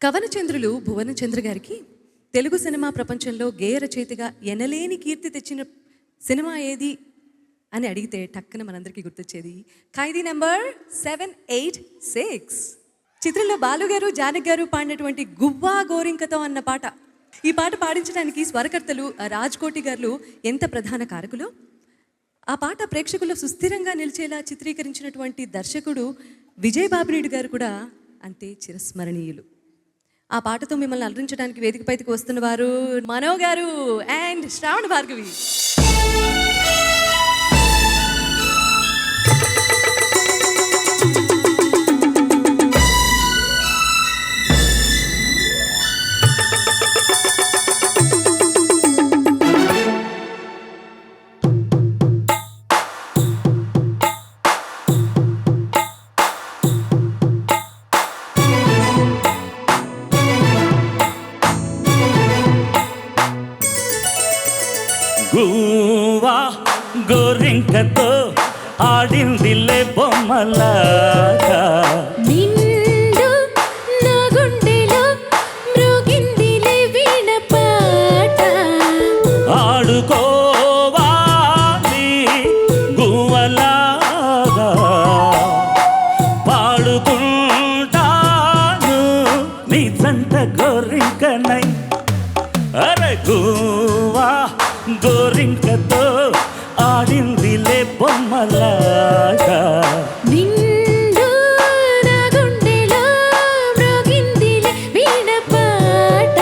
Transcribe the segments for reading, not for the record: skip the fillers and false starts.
కవనచంద్రులు భువనచంద్ర గారికి తెలుగు సినిమా ప్రపంచంలో గేయ రచయితగా ఎనలేని కీర్తి తెచ్చిన సినిమా ఏది అని అడిగితే టక్కున మనందరికీ గుర్తొచ్చేది ఖైదీ నెంబర్ 786. చిత్రంలో బాలుగారు జానకి గారు పాడినటువంటి గువ్వా గోరింకతో అన్న పాట. ఈ పాట పాడించడానికి స్వరకర్తలు రాజ్కోటి గారు ఎంత ప్రధాన కారకులు. ఆ పాట ప్రేక్షకుల్లో సుస్థిరంగా నిలిచేలా చిత్రీకరించినటువంటి దర్శకుడు విజయ్ బాబిరెడ్డి గారు కూడా అంతే చిరస్మరణీయులు. ఆ పాటతో మిమ్మల్ని అలరించడానికి వేదికపైకి వస్తున్న వారు మనో గారు అండ్ శ్రావణ భార్గవి. గువ్వా గోరింకతో ఆడిందిలే బొమ్మలాగా నిండు నా గుండెలో మ్రోగిందిలే వీణ పాట. ఆడుకోవాలి గువ్వలాగా పాడుకుంటాను నీ జంట గోరింకనై. అరే గువ్వా గోరింకతో ఆడిందిలే బొమ్మలాగా నిండు నా గుండెలో మ్రోగిందిలే వీణ పాట.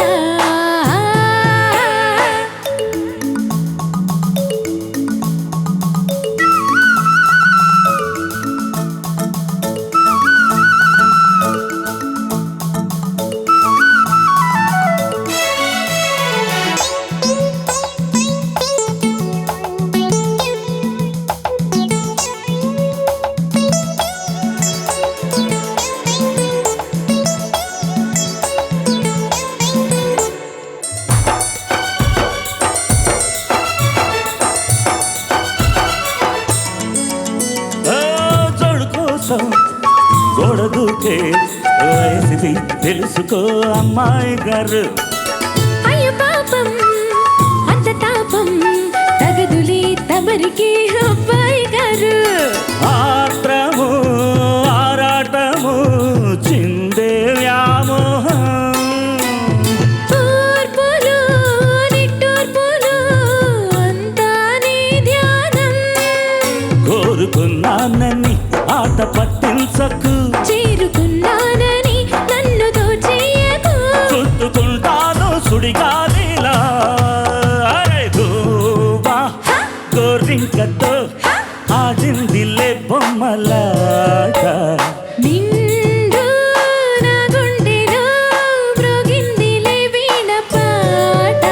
గోడ దూకే వయసిది తెలుసుకో అమ్మాయి గారు. అయ్య పాపం అంత తాపం తగదులే తమరికి అబ్బాయి గారు. ఆత్రము ఆరాటము చిందే వ్యామోహం తూర్పులు నిట్టూర్పులు అంతా నీ ధ్యానం. కోరుకున్నానని ఆట పట్టించకు, చేరుకున్నానని నన్ను దోచేయకు. చుట్టుకుంటాను సుడిగాలిలా. అరే గువ్వా గోరింకతో ఆడిందిలే బొమ్మలాగా నిండు నా గుండెలో మ్రోగిందిలే వీణ పాట.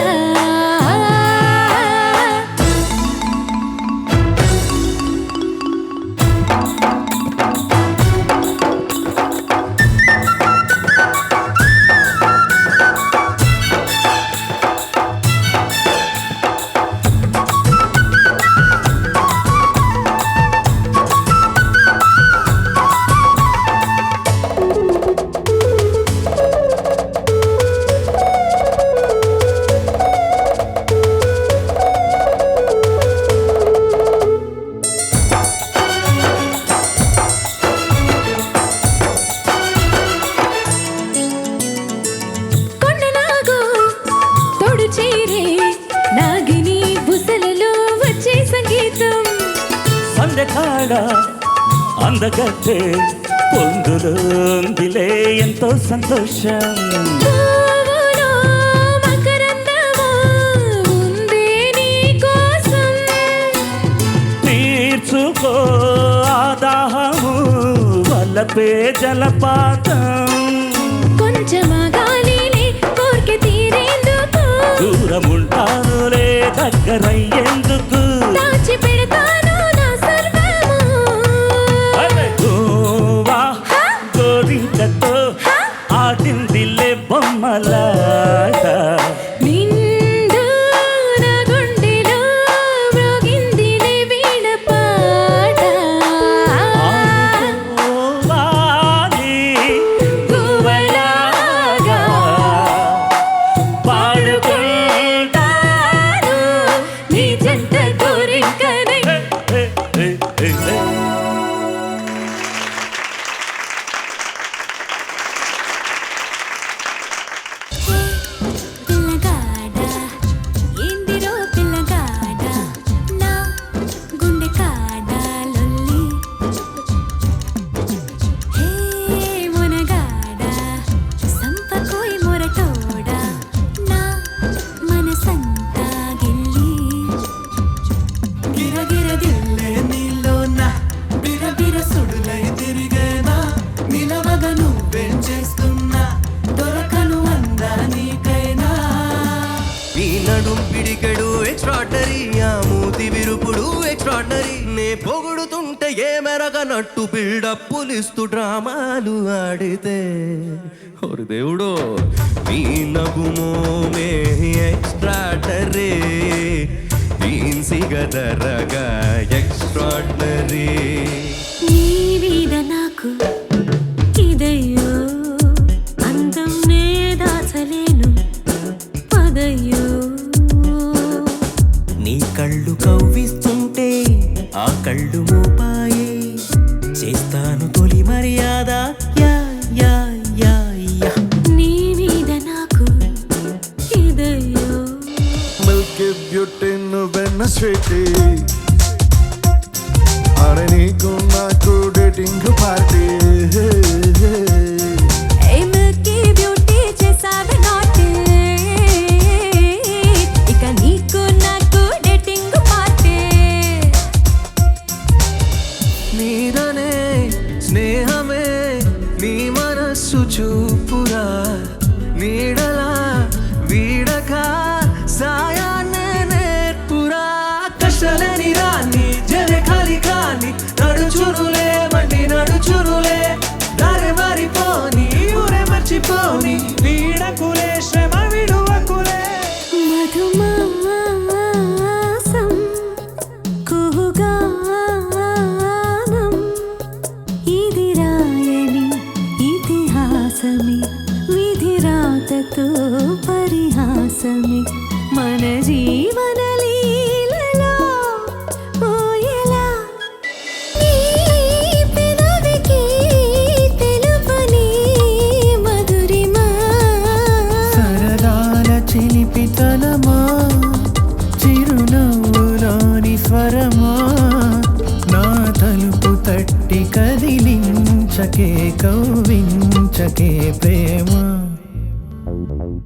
కొండనాగు తోడు చేరే నాగిని బుసలలో వచ్చే సంగీతం. సందకాడ అందగట్టే పొందులో ఉందిలే ఎంతో సంతోషం. పువ్వులో మకరందము ఉందే నీ కోసం. తీర్చుకో ఆదాహము వల్లపే జలపాతం. కొంచెమా గాలిలే కోర్కె తీరేందుకు. దూరముంటానులే దగ్గరయ్యేందుకు. దాచి పెడతాను నా సర్వము. అరే గువ్వా గోరింకతో ఆడిందిలే బొమ్మలాగా నిండు నా గుండెలో మ్రోగిందిలే వీణ పాట. ఆడుకోవాలి గువ్వలాగా పిడికెడు ఎక్స్ట్రాడనరీ ఆ మూతి విరుపుడు ఎక్స్ట్రాడనరీ నే పొగుడుతుంటే ఏ మెరగనట్టు బిల్డప్పులు ఇస్తూ డ్రామాలు ఆడితే ఓరి దేవుడు నీ నగుమోమే ఎక్స్ట్రాడనరీ ఈన్సిగదరగా ఎక్స్ట్రాడనరీ నీ మీద నాకు ఇదయ్యో అందం నే దాచలేను పదయ్యో నీ కళ్ళు కవ్విస్తుంటే ఆ కళ్ళు మోపాయే చేస్తాను తొలి మర్యాద యా యా యా యా నీ మీద నాకు ఇదయ్యో మిల్కీ బ్యూటీ నువ్వెన్న స్వీటీ అరే నీకు నాకు డేటింగ్ పార్టీ ఏమకి బ్యూటీ చేసావే నాటి ఇక నీకు నాకు డేటింగ్ పార్టీ నీదనే స్నేహమే నీ మనస్సు చూపురా నీడలా వీడక సాయాన్నే నేర్పురా కష్టలేని రాని జరే ఖాళీ కాని నడుచునులే మండి నడుచునులే దారి మారిపోని ఊరే మర్చిపోని వీడకులే శ్రమ విడువకులే మధుమాసం కుహుగానం ఇది రాయని ఇతిహాసమే విధిరాతతో పరిహాసమే మన జీవన